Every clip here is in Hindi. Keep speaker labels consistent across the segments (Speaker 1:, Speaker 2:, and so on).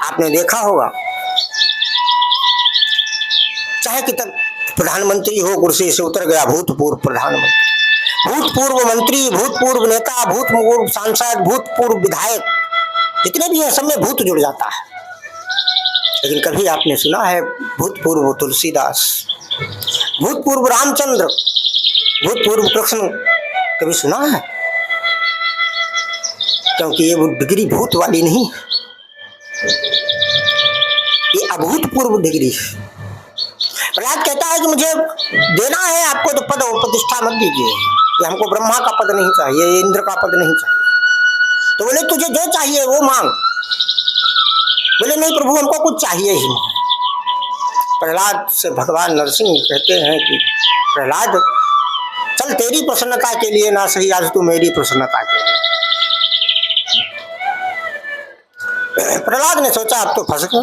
Speaker 1: आपने देखा होगा, चाहे कि तक प्रधानमंत्री हो, कुर्सी से उतर गया भूतपूर्व प्रधानमंत्री, भूतपूर्व मंत्री, भूतपूर्व नेता, भूतपूर्व सांसद, भूतपूर्व विधायक, जितने भी हैं सब में भूत जुड़ जाता है। लेकिन कभी आपने सुना है भूतपूर्व तुलसीदास, भूतपूर्व रामचंद्र, भूतपूर्व कृष्ण, कभी सुना है? क्योंकि ये वो डिग्री भूत वाली नहीं, ये अभूतपूर्व डिग्री। प्रहलाद कहता है कि मुझे देना है आपको तो पद और प्रतिष्ठा मत दीजिए, ये हमको ब्रह्मा का पद नहीं चाहिए, इंद्र का पद नहीं चाहिए। तो बोले तुझे जो चाहिए वो मांग। बोले नहीं प्रभु हमको कुछ चाहिए ही। प्रहलाद से भगवान नरसिंह कहते हैं कि प्रहलाद चल तेरी प्रसन्नता के लिए ना सही, आज तू मेरी प्रसन्नता के लिए। प्रहलाद ने सोचा अब तो फंस गया,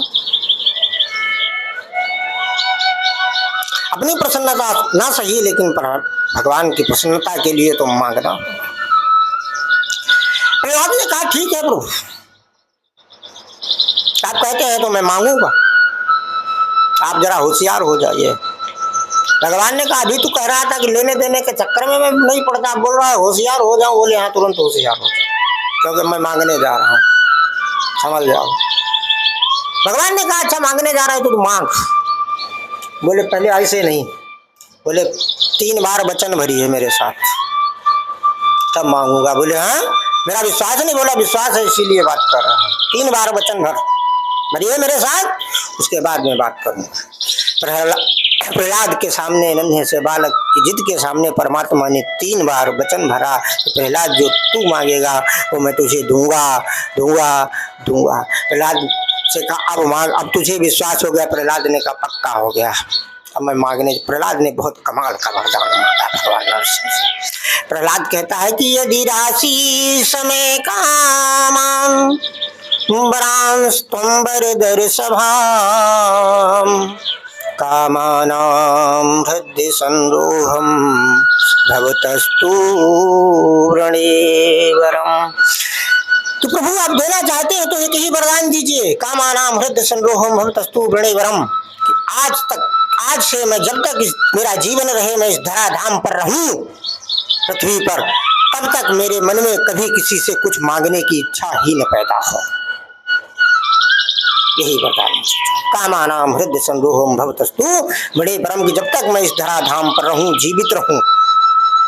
Speaker 1: अपनी प्रसन्नता ना सही लेकिन भगवान की प्रसन्नता के लिए तो मांगना। प्रहलाद ने कहा ठीक है प्रभु, आप कहते हैं तो मैं मांगूंगा, आप जरा होशियार हो जाइए। भगवान ने कहा अभी तू कह रहा था कि लेने देने के चक्कर में मैं नहीं पड़ता, आप बोल रहा है होशियार हो जाऊं। बोले हाँ तुरंत होशियार हो जाओ, क्योंकि मैं मांगने जा रहा हूँ, समझ जाओ। भगवान ने कहा अच्छा मांगने जा रहा है तो तू मांग। बोले पहले ऐसे नहीं, बोले 3 बार वचन भरी है मेरे साथ तब मांगूंगा। बोले हाँ मेरा विश्वास नहीं। बोला विश्वास है इसीलिए बात कर रहा हूँ, 3 बार वचन भरिए मेरे साथ, उसके बाद में बात करूंगा। प्रहलाद के सामने, नन्हे से बालक की जिद के सामने परमात्मा ने 3 बार वचन भरा कि प्रहलाद जो तू मांगेगा वो मैं तुझे दूंगा दूंगा दूंगा। प्रहलाद से कहा अब मांग, अब तुझे विश्वास हो गया। प्रहलाद ने कहा पक्का हो गया, अब मैं मांगने। प्रहलाद ने बहुत कमाल का वरदान मांगा भगवान नरसिंह से। प्रहलाद कहता है कि यदि राशि समय कामां वरांस्तंबर सभाम कामानां हृदय संरोहम भवतस्तु वृणेवरम। तो प्रभु आप देना चाहते हैं तो एक ही वरदान दीजिए, कामानां हृदय संरोहम भवतस्तु वृणेवरम। आज से मैं जब तक मेरा जीवन रहे, मैं इस धराधाम पर रहूं पृथ्वी पर, तब तक मेरे मन में कभी किसी से कुछ मांगने की इच्छा ही न पैदा हो। यही वरदान, कामानां हृदय संरोहम भवतस्तु वृणेवरम, कि जब तक मैं इस धराधाम पर रहूं, जीवित रहूं,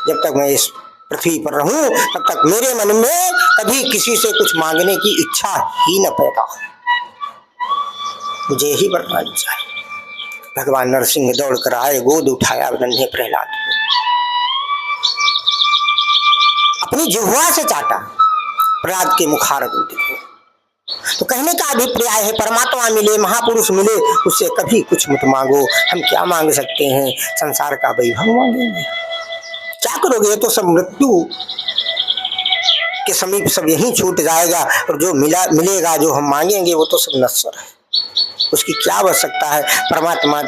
Speaker 1: जब तक मैं इस पृथ्वी पर रहूं, तब तक मेरे मन में कभी किसी से कुछ मांगने की इच्छा ही न पैदा हो। मुझे ही वरदान चाहिए। भगवान नरसिंह दौड़ कर आए, गोद उठाया नन्हे प्रहलाद को, अपनी जिह्वा से चाटा प्रहलाद के मुखारविंद को। तो कहने का अभिप्राय है परमात्मा मिले, महापुरुष मिले, उससे कभी कुछ मत मांगो। हम क्या मांग सकते हैं? संसार का वैभव मांगेंगे, क्या करोगे? ये तो सब मृत्यु के समीप सब यहीं छूट जाएगा, और जो मिलेगा, जो हम मांगेंगे वो तो सब नश्वर है, उसकी क्या आवश्यकता है? परमात्मा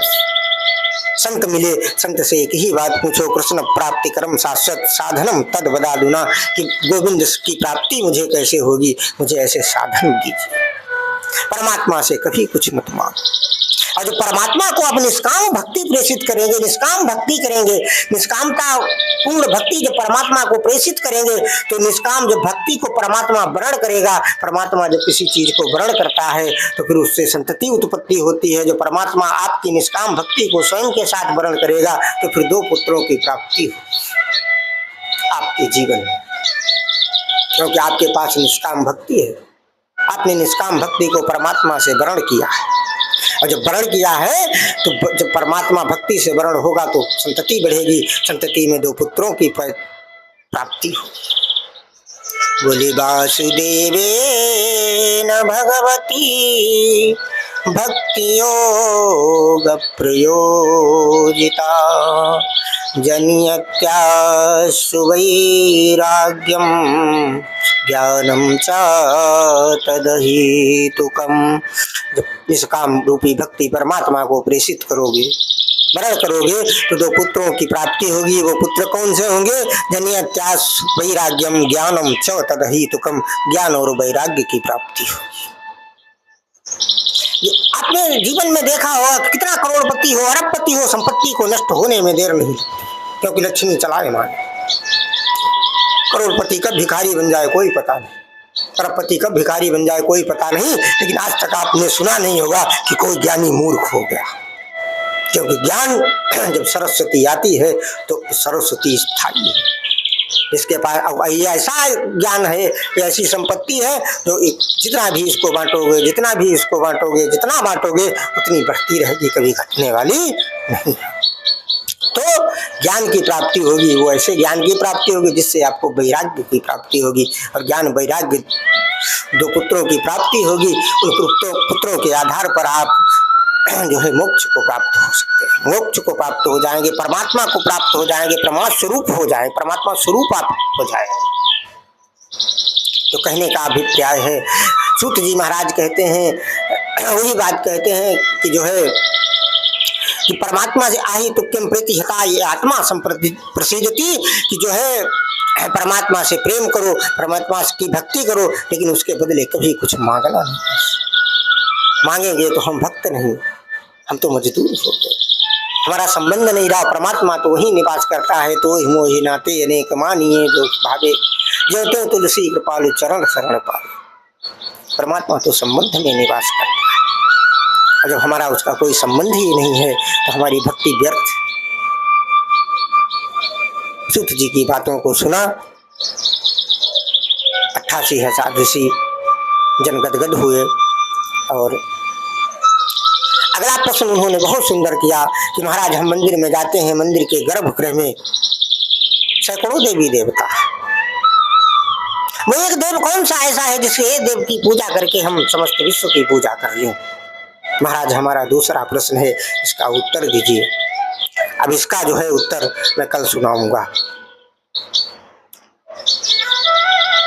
Speaker 1: संत मिले, संत से एक ही बात पूछो, कृष्ण प्राप्ति कर्म शाश्वत साधनम तद बदालुना, कि गोविंद की प्राप्ति मुझे कैसे होगी, मुझे ऐसे साधन दीजिए। परमात्मा से कभी कुछ मत मांगो। और जो परमात्मा को आप निष्काम भक्ति प्रेषित करेंगे, निष्काम भक्ति करेंगे, निष्कामता पूर्ण भक्ति जब परमात्मा को प्रेषित करेंगे, तो निष्काम जब भक्ति को परमात्मा वर्ण करेगा, परमात्मा जब किसी चीज को वर्ण करता है तो फिर उससे संतति उत्पत्ति होती है। जो परमात्मा आपकी निष्काम भक्ति को स्वयं के साथ वर्ण करेगा तो फिर 2 पुत्रों की प्राप्ति हो आपके जीवन में, क्योंकि आपके पास निष्काम भक्ति है। आपने निष्काम भक्ति को परमात्मा से वर्ण किया है, और जब वर्ण किया है तो जब परमात्मा भक्ति से वर्ण होगा तो संतति बढ़ेगी, संतति में 2 पुत्रों की प्राप्ति होगी। बोले वासुदेवे न भगवती भक्ति योग प्रयोजिता जनियत्या सुवैराग्यम ज्ञानम च तदहेतुकम्। जब निष्काम रूपी भक्ति परमात्मा को प्रेषित करोगे, वर्ण करोगे, तो 2 पुत्रों की प्राप्ति होगी। वो पुत्र कौन से होंगे? जनियत्या वैराग्यम ज्ञानम च तदहेतुकम्, ज्ञान और वैराग्य की प्राप्ति होगी। आपने जीवन में देखा होगा कितना करोड़पति हो, अरबपति हो, संपत्ति को नष्ट होने में देर नहीं लगती, क्योंकि लक्ष्मी चलायमान। करोड़पति कब भिखारी बन जाए कोई पता नहीं, अरबपति कब भिखारी बन जाए कोई पता नहीं, लेकिन आज तक आपने सुना नहीं होगा कि कोई ज्ञानी मूर्ख हो गया। क्योंकि ज्ञान जब सरस्वती आती है तो सरस्वती स्थायी है। इसके पास ऐसा ज्ञान है, ऐसी संपत्ति है जो जितना भी इसको बांटोगे, जितना भी इसको बांटोगे, जितना बांटोगे उतनी बढ़ती रहेगी, कभी घटने वाली नहीं। तो ज्ञान की प्राप्ति होगी, वो ऐसे ज्ञान की प्राप्ति होगी जिससे आपको वैराग्य की प्राप्ति होगी, और ज्ञान वैराग्य दो पुत्रों की प्राप्ति होगी। उन पुत्रों के आधार पर आप जो है मोक्ष को प्राप्त हो सकते हैं, मोक्ष को प्राप्त हो जाएंगे, परमात्मा को प्राप्त हो जाएंगे, परमात्मा स्वरूप हो जाए, परमात्मा स्वरूप आप हो जाएंगे। तो कहने का अभिप्राय है, सूत जी महाराज कहते हैं, वही बात कहते हैं कि जो है कि परमात्मा से आही तो किम प्रीति हता, ये आत्मा संप्रति प्रसिद्धति, कि जो है परमात्मा से प्रेम करो, परमात्मा की भक्ति करो, लेकिन उसके बदले कभी कुछ मांगना नहीं। मांगेंगे तो हम भक्त नहीं, हम तो मजदूर हो गए, हमारा संबंध नहीं रहा। परमात्मा तो वही निवास करता है, तो ही मोहि नाते अनेक मानिए जो भावे, जो तो तुलसी कृपालु चरण शरण पावे। परमात्मा तो संबंध में निवास करता है, और जब हमारा उसका कोई संबंध ही नहीं है तो हमारी भक्ति व्यर्थ। सूत जी की बातों को सुना, 88,000 ऋषि जन गदगद हुए। और अगला प्रश्न उन्होंने बहुत सुंदर किया कि महाराज हम मंदिर में जाते हैं, मंदिर के गर्भगृह में सैकड़ों देवी देवता, वो एक देव कौन सा ऐसा है जिसके एक देव की पूजा करके हम समस्त विश्व की पूजा कर लें? महाराज हमारा दूसरा प्रश्न है, इसका उत्तर दीजिए। अब इसका जो है उत्तर मैं कल सुनाऊंगा।